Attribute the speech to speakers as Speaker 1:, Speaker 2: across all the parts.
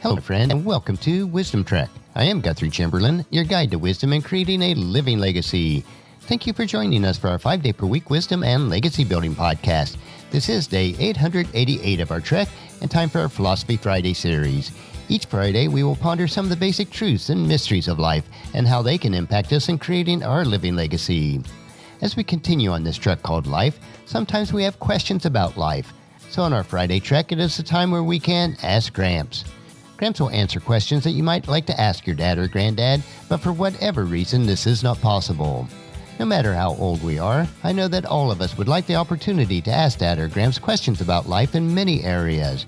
Speaker 1: Hello, friend, and welcome to Wisdom Trek. I am Guthrie Chamberlain, your guide to wisdom and creating a living legacy. Thank you for joining us for our 5-day-per-week wisdom and legacy building podcast. This is day 888 of our trek and time for our Philosophy Friday series. Each Friday, we will ponder some of the basic truths and mysteries of life and how they can impact us in creating our living legacy. As we continue on this trek called life, sometimes we have questions about life. So on our Friday trek, it is the time where we can ask Gramps. Gramps will answer questions that you might like to ask your dad or granddad, but for whatever reason, this is not possible. No matter how old we are, I know that all of us would like the opportunity to ask Dad or Gramps questions about life in many areas.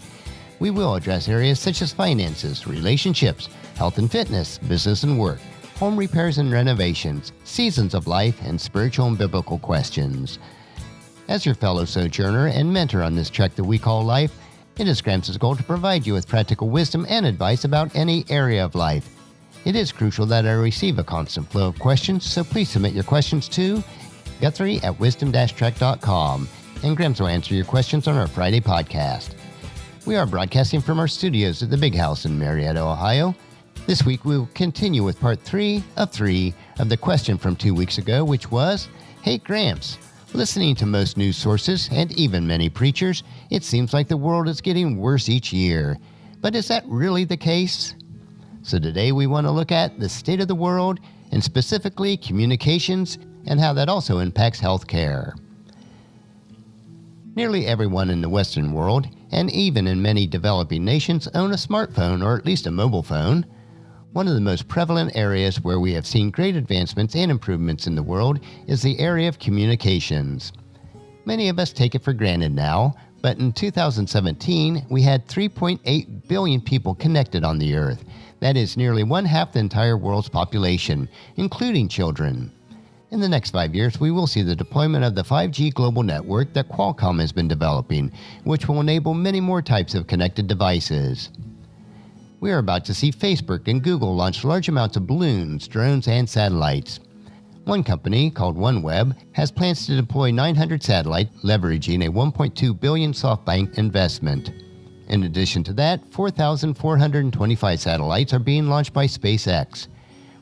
Speaker 1: We will address areas such as finances, relationships, health and fitness, business and work, home repairs and renovations, seasons of life, and spiritual and biblical questions. As your fellow sojourner and mentor on this trek that we call life, it is Gramps' goal to provide you with practical wisdom and advice about any area of life. It is crucial that I receive a constant flow of questions, so please submit your questions to Guthrie at wisdom-trek.com, and Gramps will answer your questions on our Friday podcast. We are broadcasting from our studios at the Big House in Marietta, Ohio. This week we will continue with part 3 of the question from 2 weeks ago, which was, Hey Gramps, listening to most news sources and even many preachers, it seems like the world is getting worse each year. But is that really the case? So today we want to look at the state of the world and specifically communications and how that also impacts healthcare. Nearly everyone in the Western world, and even in many developing nations, own a smartphone or at least a mobile phone. One of the most prevalent areas where we have seen great advancements and improvements in the world is the area of communications. Many of us take it for granted now, but in 2017, we had 3.8 billion people connected on the Earth. That is nearly one-half the entire world's population, including children. In the next 5 years, we will see the deployment of the 5G global network that Qualcomm has been developing, which will enable many more types of connected devices. We are about to see Facebook and Google launch large amounts of balloons, drones, and satellites. One company, called OneWeb, has plans to deploy 900 satellites, leveraging a $1.2 billion SoftBank investment. In addition to that, 4,425 satellites are being launched by SpaceX.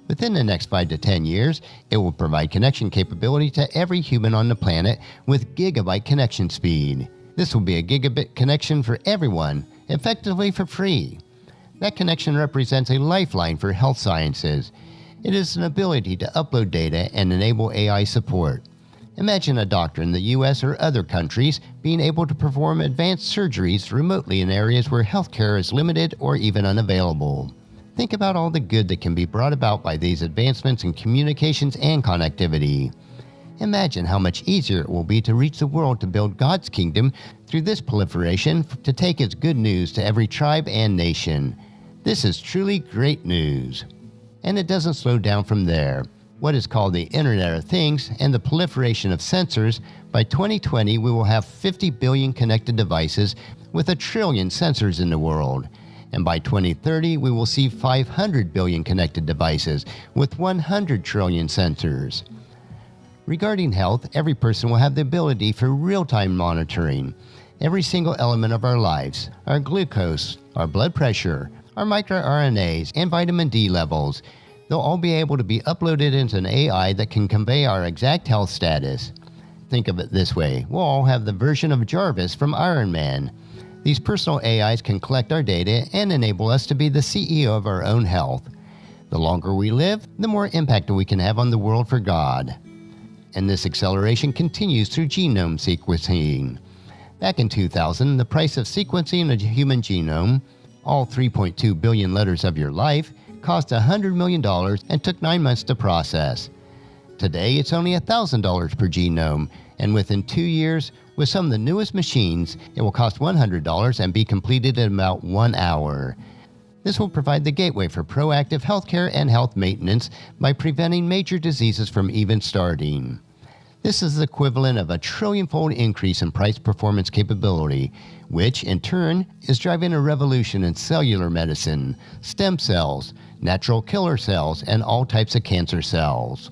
Speaker 1: Within the next 5 to 10 years, it will provide connection capability to every human on the planet with gigabyte connection speed. This will be a gigabit connection for everyone, effectively for free. That connection represents a lifeline for health sciences. It is an ability to upload data and enable AI support. Imagine a doctor in the US or other countries being able to perform advanced surgeries remotely in areas where healthcare is limited or even unavailable. Think about all the good that can be brought about by these advancements in communications and connectivity. Imagine how much easier it will be to reach the world to build God's kingdom through this proliferation to take its good news to every tribe and nation. This is truly great news. And it doesn't slow down from there. What is called the Internet of Things and the proliferation of sensors, by 2020 we will have 50 billion connected devices with 1 trillion sensors in the world. And by 2030 we will see 500 billion connected devices with 100 trillion sensors. Regarding health, every person will have the ability for real-time monitoring. Every single element of our lives, our glucose, our blood pressure, our microRNAs, and vitamin D levels, they'll all be able to be uploaded into an AI that can convey our exact health status. Think of it this way, we'll all have the version of Jarvis from Iron Man. These personal AIs can collect our data and enable us to be the CEO of our own health. The longer we live, the more impact we can have on the world for God. And this acceleration continues through genome sequencing. Back in 2000, the price of sequencing a human genome, all 3.2 billion letters of your life, cost $100 million and took 9 months to process. Today, it's only $1,000 per genome, and within 2 years, with some of the newest machines, it will cost $100 and be completed in about 1 hour. This will provide the gateway for proactive healthcare and health maintenance by preventing major diseases from even starting. This is the equivalent of a trillion-fold increase in price performance capability, which, in turn, is driving a revolution in cellular medicine, stem cells, natural killer cells, and all types of cancer cells.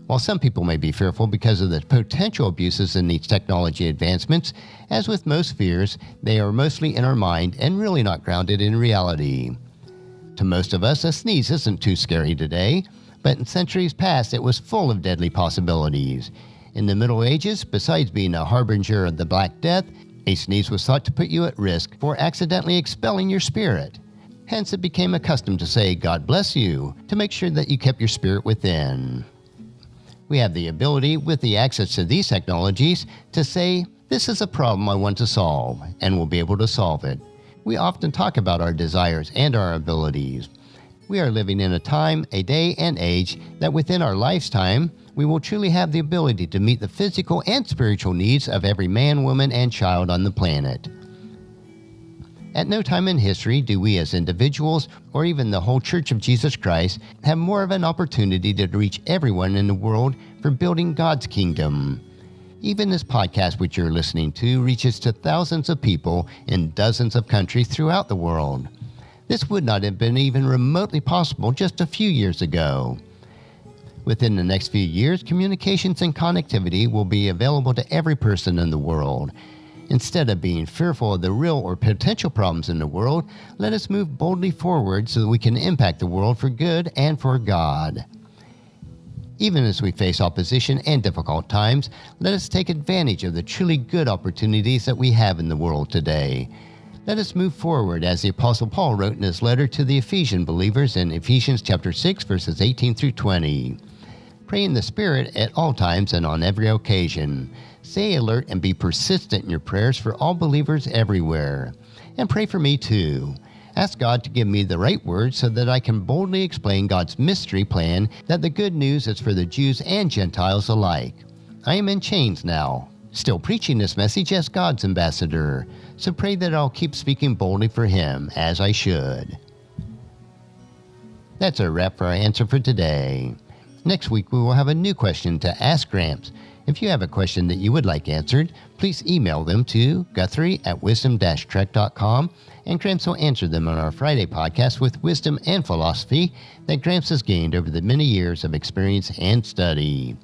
Speaker 1: While some people may be fearful because of the potential abuses in these technology advancements, as with most fears, they are mostly in our mind and really not grounded in reality. To most of us, a sneeze isn't too scary today, but in centuries past, it was full of deadly possibilities. In the Middle Ages, besides being a harbinger of the Black Death, a sneeze was thought to put you at risk for accidentally expelling your spirit. Hence, it became a custom to say, "God bless you," to make sure that you kept your spirit within. We have the ability, with the access to these technologies, to say, "This is a problem I want to solve," and we'll be able to solve it. We often talk about our desires and our abilities. We are living in a time, a day, and age that within our lifetime, we will truly have the ability to meet the physical and spiritual needs of every man, woman, and child on the planet. At no time in history do we as individuals, or even the whole Church of Jesus Christ, have more of an opportunity to reach everyone in the world for building God's kingdom. Even this podcast which you're listening to reaches to thousands of people in dozens of countries throughout the world. This would not have been even remotely possible just a few years ago. Within the next few years, communications and connectivity will be available to every person in the world. Instead of being fearful of the real or potential problems in the world, let us move boldly forward so that we can impact the world for good and for God. Even as we face opposition and difficult times, let us take advantage of the truly good opportunities that we have in the world today. Let us move forward as the Apostle Paul wrote in his letter to the Ephesian believers in Ephesians chapter 6, verses 18 through 20. Pray in the Spirit at all times and on every occasion. Stay alert and be persistent in your prayers for all believers everywhere. And pray for me too. Ask God to give me the right words so that I can boldly explain God's mystery plan that the good news is for the Jews and Gentiles alike. I am in chains now, still preaching this message as God's ambassador, so pray that I'll keep speaking boldly for Him as I should. That's a wrap for our answer for today. Next week we will have a new question to ask Gramps. If you have a question that you would like answered, please email them to guthrie@wisdom-trek.com, and Gramps will answer them on our Friday podcast with wisdom and philosophy that Gramps has gained over the many years of experience and study.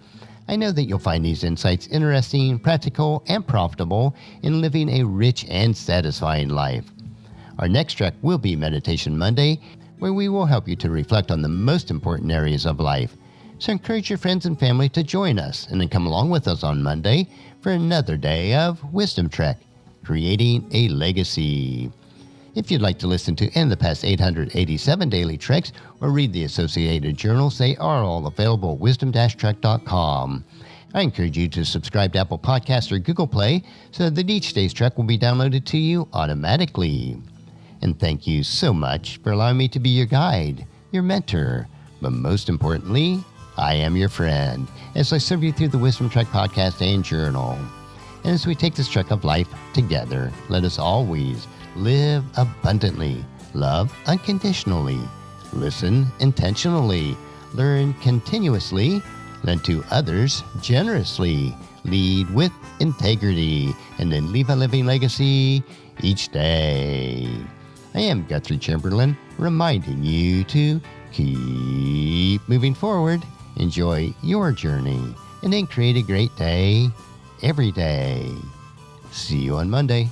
Speaker 1: I know that you'll find these insights interesting, practical, and profitable in living a rich and satisfying life. Our next trek will be Meditation Monday, where we will help you to reflect on the most important areas of life. So encourage your friends and family to join us and then come along with us on Monday for another day of Wisdom Trek, creating a legacy. If you'd like to listen to any of the past 887 daily treks or read the associated journals, they are all available at wisdom-trek.com. I encourage you to subscribe to Apple Podcasts or Google Play so that each day's trek will be downloaded to you automatically. And thank you so much for allowing me to be your guide, your mentor, but most importantly, I am your friend as I serve you through the Wisdom Trek podcast and journal. And as we take this trek of life together, let us always live abundantly, love unconditionally, listen intentionally, learn continuously, lend to others generously, lead with integrity, and then leave a living legacy each day. I am Guthrie Chamberlain, reminding you to keep moving forward, enjoy your journey, and then create a great day every day. See you on Monday.